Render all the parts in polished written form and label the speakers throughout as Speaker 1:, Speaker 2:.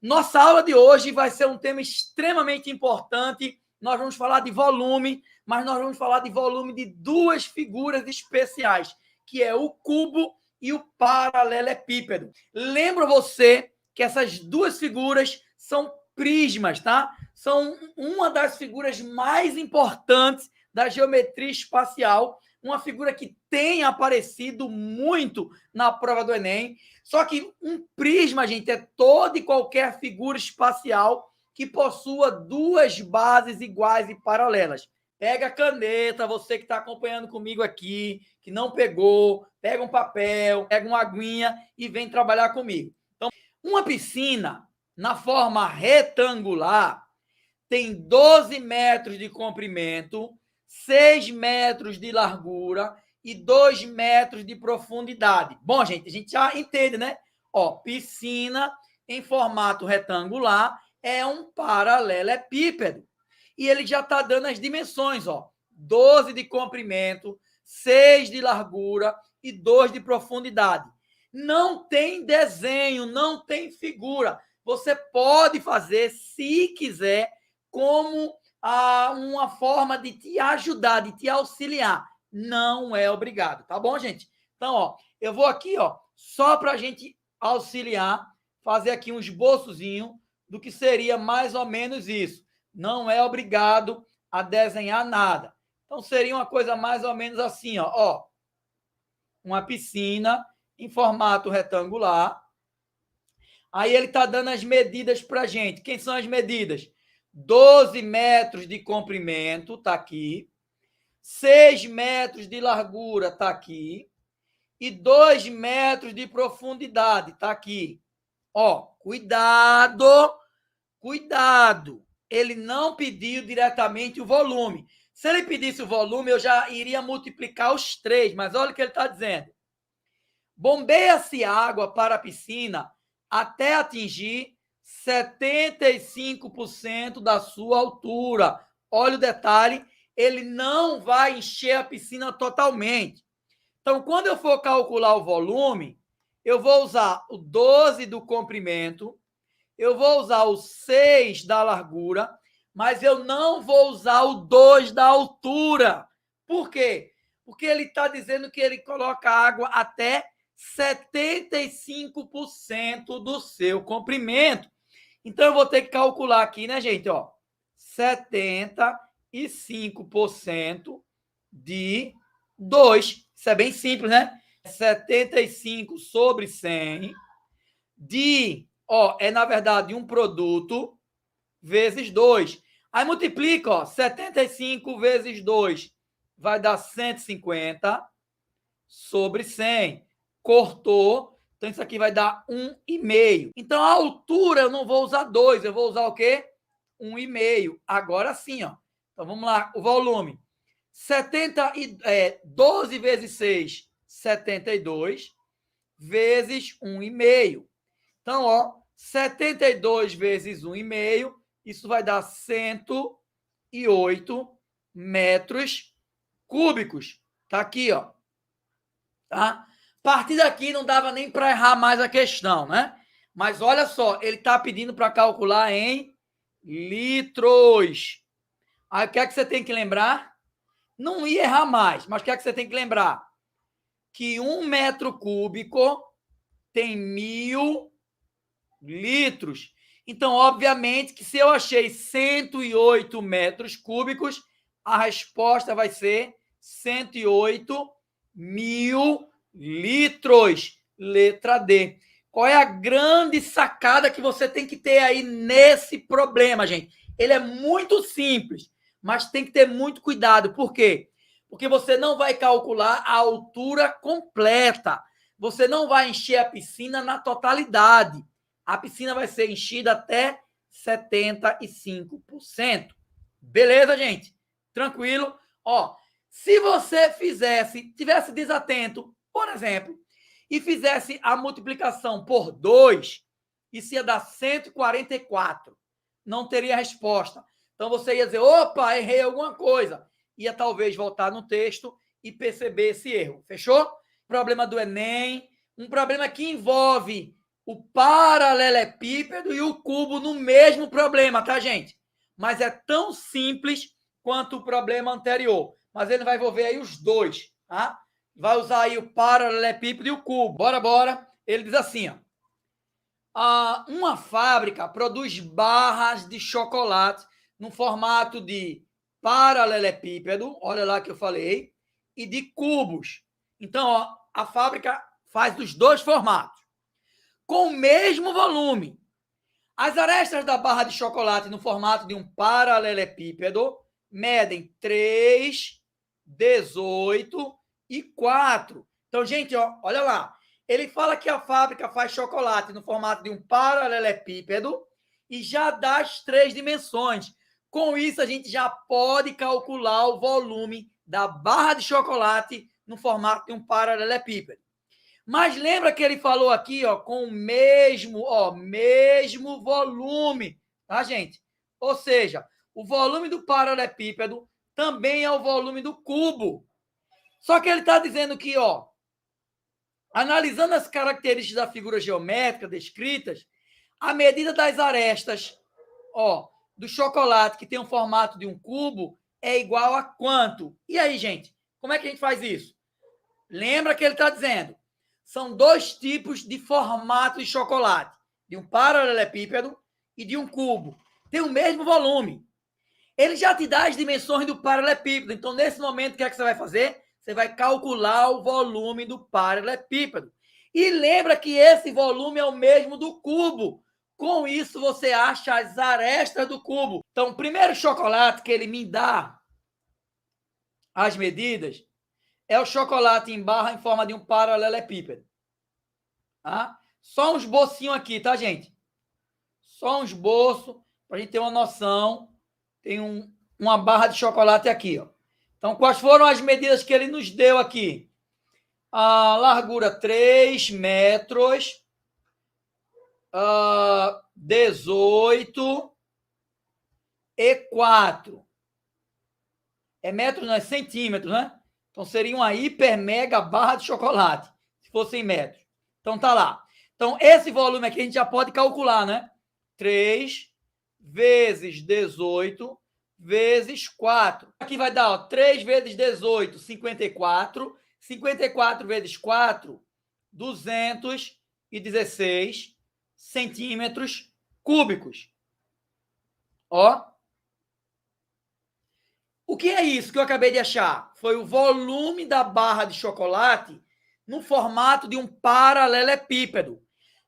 Speaker 1: Nossa aula de hoje vai ser um tema extremamente importante. Nós vamos falar de volume, mas nós vamos falar de volume de duas figuras especiais, que é o cubo e o paralelepípedo. Lembra você que essas duas figuras são prismas, tá? São uma das figuras mais importantes da geometria espacial, uma figura que tem aparecido muito na prova do Enem. Só que um prisma, gente, é toda e qualquer figura espacial que possua duas bases iguais e paralelas. Pega a caneta, você que está acompanhando comigo aqui, que não pegou, pega um papel, pega uma aguinha e vem trabalhar comigo. Então, uma piscina na forma retangular tem 12 metros de comprimento, 6 metros de largura e 2 metros de profundidade. Bom, gente, a gente já entende, né? Ó, piscina em formato retangular é um paralelepípedo. E ele já está dando as dimensões, ó. 12 de comprimento, 6 de largura e 2 de profundidade. Não tem desenho, não tem figura. Você pode fazer, se quiser, como uma forma de te ajudar, de te auxiliar. Não é obrigado, tá bom, gente? Então, ó, eu vou aqui, ó, só para a gente auxiliar, fazer aqui um esboçozinho do que seria mais ou menos isso. Não é obrigado a desenhar nada. Então, seria uma coisa mais ou menos assim, ó, uma piscina em formato retangular. Aí ele está dando as medidas para a gente. Quem são as medidas? 12 metros de comprimento, está aqui. 6 metros de largura, está aqui. E 2 metros de profundidade, está aqui. Ó, cuidado, cuidado. Ele não pediu diretamente o volume. Se ele pedisse o volume, eu já iria multiplicar os 3, mas olha o que ele está dizendo. Bombeia-se água para a piscina até atingir 75% da sua altura. Olha o detalhe, ele não vai encher a piscina totalmente. Então, quando eu for calcular o volume, eu vou usar o 12 do comprimento, eu vou usar o 6 da largura, mas eu não vou usar o 2 da altura. Por quê? Porque ele está dizendo que ele coloca água até 75% do seu comprimento. Então, eu vou ter que calcular aqui, né, gente? Ó, 75% de 2. Isso é bem simples, né? 75 sobre 100 de, ó, é na verdade um produto vezes 2. Aí multiplica, ó, 75 vezes 2 vai dar 150 sobre 100. Cortou, então isso aqui vai dar 1,5. Então a altura eu não vou usar 2, eu vou usar o quê? 1,5. Agora sim, ó. Então vamos lá, o volume. 12 vezes 6, 72, vezes 1,5. Então, ó, 72 vezes 1,5, isso vai dar 108 metros cúbicos. Tá aqui, ó. Tá? A partir daqui não dava nem para errar mais a questão, né? Mas olha só, ele está pedindo para calcular em litros. Aí o que é que você tem que lembrar? Não ia errar mais, mas o que é que você tem que lembrar? Que 1 metro cúbico tem 1.000 litros. Então, obviamente, que se eu achei 108 metros cúbicos, a resposta vai ser 108 mil litros. Letra D. Qual é a grande sacada que você tem que ter aí nesse problema, gente? Ele é muito simples, mas tem que ter muito cuidado. Por quê? Porque você não vai calcular a altura completa. Você não vai encher a piscina na totalidade. A piscina vai ser enchida até 75%. Beleza, gente? Tranquilo? Ó, se você tivesse desatento, por exemplo, e fizesse a multiplicação por 2, isso ia dar 144. Não teria resposta. Então você ia dizer, opa, errei alguma coisa. Ia talvez voltar no texto e perceber esse erro. Fechou? Problema do Enem, um problema que envolve o paralelepípedo e o cubo no mesmo problema, tá, gente? Mas é tão simples quanto o problema anterior. Mas ele vai envolver aí os dois, tá? Vai usar aí o paralelepípedo e o cubo. Bora. Ele diz assim, ó. Uma fábrica produz barras de chocolate no formato de paralelepípedo, olha lá que eu falei, e de cubos. Então, ó, a fábrica faz dos dois formatos, com o mesmo volume. As arestas da barra de chocolate no formato de um paralelepípedo medem 3, 18 e 4. Então, gente, ó, olha lá. Ele fala que a fábrica faz chocolate no formato de um paralelepípedo e já dá as 3 dimensões. Com isso, a gente já pode calcular o volume da barra de chocolate no formato de um paralelepípedo. Mas lembra que ele falou aqui, ó, com o mesmo volume, tá, gente? Ou seja, o volume do paralelepípedo também é o volume do cubo. Só que ele está dizendo que, ó, analisando as características da figura geométrica descritas, a medida das arestas, ó, do chocolate que tem o formato de um cubo é igual a quanto? E aí, gente, como é que a gente faz isso? Lembra que ele está dizendo? São 2 tipos de formato de chocolate, de um paralelepípedo e de um cubo. Tem o mesmo volume. Ele já te dá as dimensões do paralelepípedo. Então, nesse momento, o que é que você vai fazer? Você vai calcular o volume do paralelepípedo. E lembra que esse volume é o mesmo do cubo. Com isso, você acha as arestas do cubo. Então, o primeiro chocolate que ele me dá as medidas é o chocolate em barra em forma de um paralelepípedo. Tá? Só um esbocinho aqui, tá, gente? Só um esboço, para a gente ter uma noção. Tem uma barra de chocolate aqui, ó. Então, quais foram as medidas que ele nos deu aqui? A largura 3 metros, 18 e 4. É metros, não é centímetros, né? Então, seria uma hiper mega barra de chocolate, se fosse em metros. Então, tá lá. Então, esse volume aqui a gente já pode calcular, né? 3 vezes 18 vezes 4. Aqui vai dar, ó, 3 vezes 18, 54. 54 vezes 4, 216 centímetros cúbicos. Ó. O que é isso que eu acabei de achar? Foi o volume da barra de chocolate no formato de um paralelepípedo.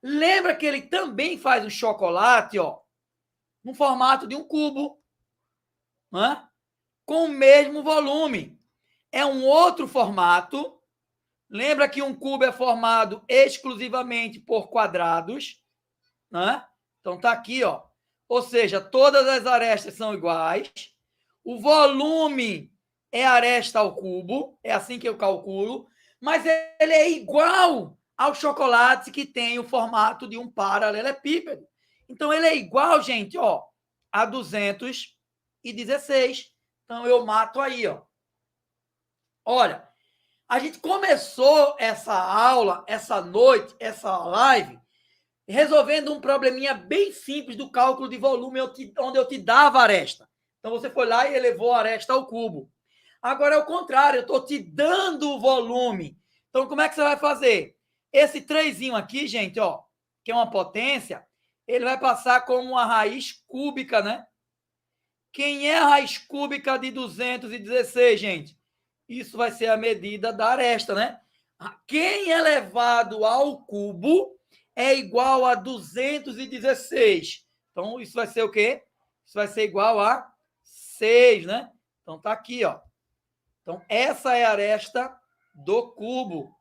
Speaker 1: Lembra que ele também faz o chocolate, ó, no formato de um cubo, né? Com o mesmo volume. É um outro formato. Lembra que um cubo é formado exclusivamente por quadrados, né? Então tá aqui, ó. Ou seja, todas as arestas são iguais. O volume é aresta ao cubo, é assim que eu calculo, mas ele é igual ao chocolate que tem o formato de um paralelepípedo. Então ele é igual, gente, ó, a 216. Então eu mato aí, ó. Olha, a gente começou essa aula, essa noite, essa live, resolvendo um probleminha bem simples do cálculo de volume, onde eu te dava a aresta. Então, você foi lá e elevou a aresta ao cubo. Agora é o contrário, eu estou te dando o volume. Então, como é que você vai fazer? Esse 3 aqui, gente, ó, que é uma potência, ele vai passar como uma raiz cúbica, né? Quem é a raiz cúbica de 216, gente? Isso vai ser a medida da aresta, né? Quem é elevado ao cubo é igual a 216. Então, isso vai ser o quê? Isso vai ser igual a 6, né? Então, tá aqui, ó. Então, essa é a aresta do cubo.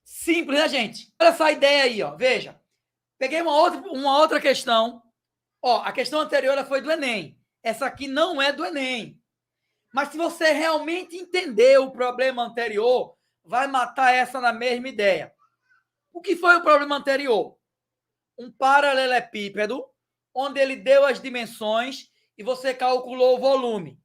Speaker 1: Simples, né, gente? Olha essa ideia aí, ó. Veja. Peguei uma outra questão. Ó, a questão anterior foi do Enem. Essa aqui não é do Enem. Mas se você realmente entender o problema anterior, vai matar essa na mesma ideia. O que foi o problema anterior? Um paralelepípedo, onde ele deu as dimensões e você calculou o volume.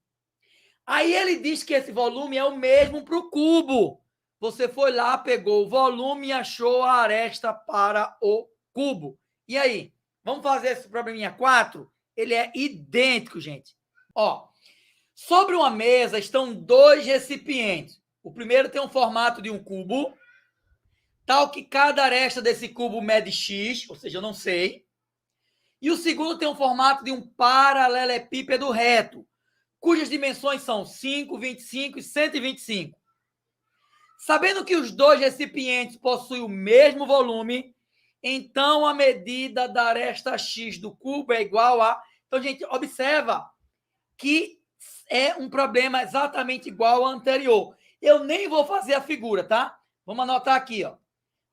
Speaker 1: Aí ele diz que esse volume é o mesmo para o cubo. Você foi lá, pegou o volume e achou a aresta para o cubo. E aí? Vamos fazer esse probleminha 4? Ele é idêntico, gente. Ó, sobre uma mesa estão 2 recipientes. O primeiro tem um formato de um cubo, tal que cada aresta desse cubo mede x, ou seja, eu não sei. E o segundo tem um formato de um paralelepípedo reto, cujas dimensões são 5, 25 e 125. Sabendo que os 2 recipientes possuem o mesmo volume, então a medida da aresta x do cubo é igual a... Então, gente, observa que é um problema exatamente igual ao anterior. Eu nem vou fazer a figura, tá? Vamos anotar aqui, ó.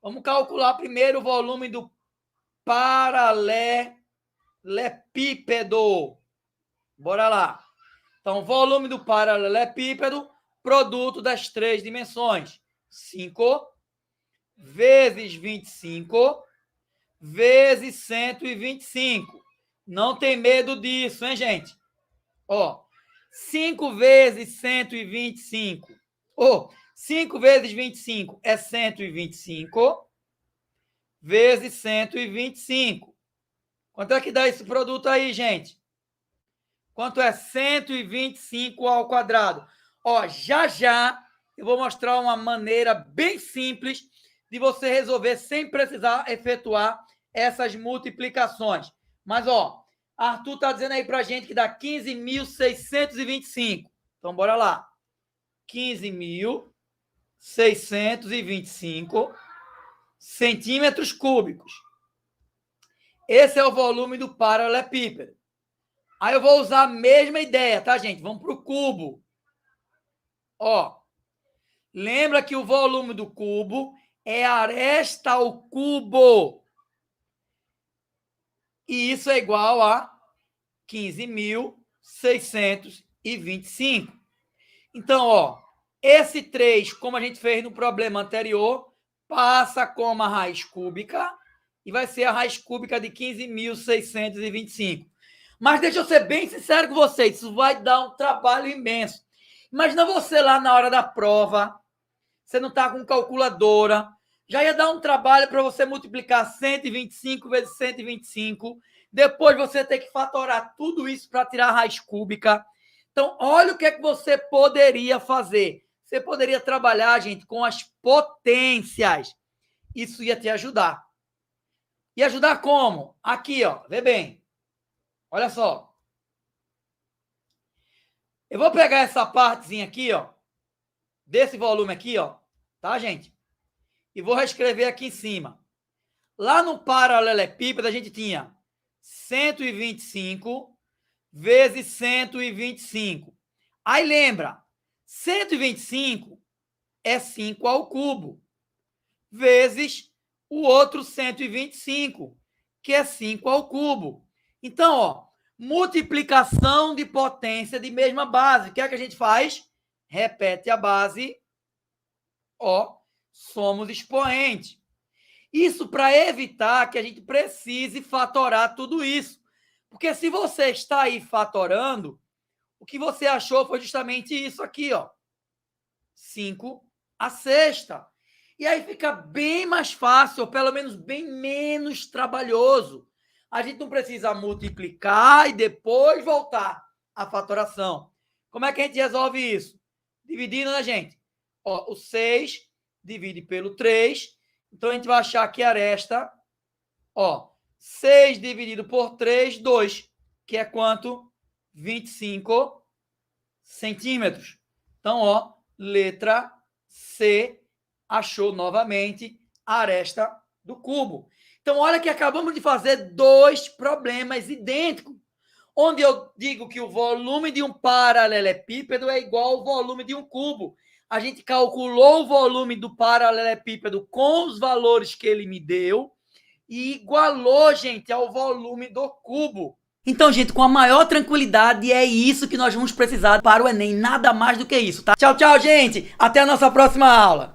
Speaker 1: Vamos calcular primeiro o volume do paralelepípedo. Bora lá. Então, volume do paralelepípedo, produto das 3 dimensões. 5 vezes 25 vezes 125. Não tem medo disso, hein, gente? Ó, 5 vezes 125. 5 vezes 25 é 125 vezes 125. Quanto é que dá esse produto aí, gente? Quanto é 125 ao quadrado? Ó, já eu vou mostrar uma maneira bem simples de você resolver sem precisar efetuar essas multiplicações. Mas, ó, Arthur está dizendo aí para a gente que dá 15.625. Então, bora lá. 15.625 centímetros cúbicos. Esse é o volume do paralelepípedo. Aí eu vou usar a mesma ideia, tá, gente? Vamos para o cubo. Ó, lembra que o volume do cubo é aresta ao cubo. E isso é igual a 15.625. Então, ó, esse 3, como a gente fez no problema anterior, passa como a raiz cúbica e vai ser a raiz cúbica de 15.625. Mas deixa eu ser bem sincero com vocês, isso vai dar um trabalho imenso. Imagina você lá na hora da prova, você não está com calculadora, já ia dar um trabalho para você multiplicar 125 vezes 125, depois você ter que fatorar tudo isso para tirar a raiz cúbica. Então, olha o que é que você poderia fazer. Você poderia trabalhar, gente, com as potências. Isso ia te ajudar. E ajudar como? Aqui, ó, vê bem. Olha só. Eu vou pegar essa partezinha aqui, ó, desse volume aqui, ó, tá, gente? E vou reescrever aqui em cima. Lá no paralelepípedo, a gente tinha 125 vezes 125. Aí lembra, 125 é 5 ao cubo, vezes o outro 125, que é 5 ao cubo. Então, ó, multiplicação de potência de mesma base. O que é que a gente faz? Repete a base, ó, somos expoente. Isso para evitar que a gente precise fatorar tudo isso. Porque se você está aí fatorando, o que você achou foi justamente isso aqui, ó. 5 à sexta. E aí fica bem mais fácil, ou pelo menos bem menos trabalhoso. A gente não precisa multiplicar e depois voltar à fatoração. Como é que a gente resolve isso? Dividindo, né, gente? Ó, o 6 divide pelo 3. Então, a gente vai achar que a aresta, ó, 6 dividido por 3, 2, que é quanto? 25 centímetros. Então, ó, letra C, achou novamente a aresta do cubo. Então, olha que acabamos de fazer 2 problemas idênticos, onde eu digo que o volume de um paralelepípedo é igual ao volume de um cubo. A gente calculou o volume do paralelepípedo com os valores que ele me deu e igualou, gente, ao volume do cubo. Então, gente, com a maior tranquilidade, é isso que nós vamos precisar para o Enem. Nada mais do que isso, tá? Tchau, tchau, gente. Até a nossa próxima aula.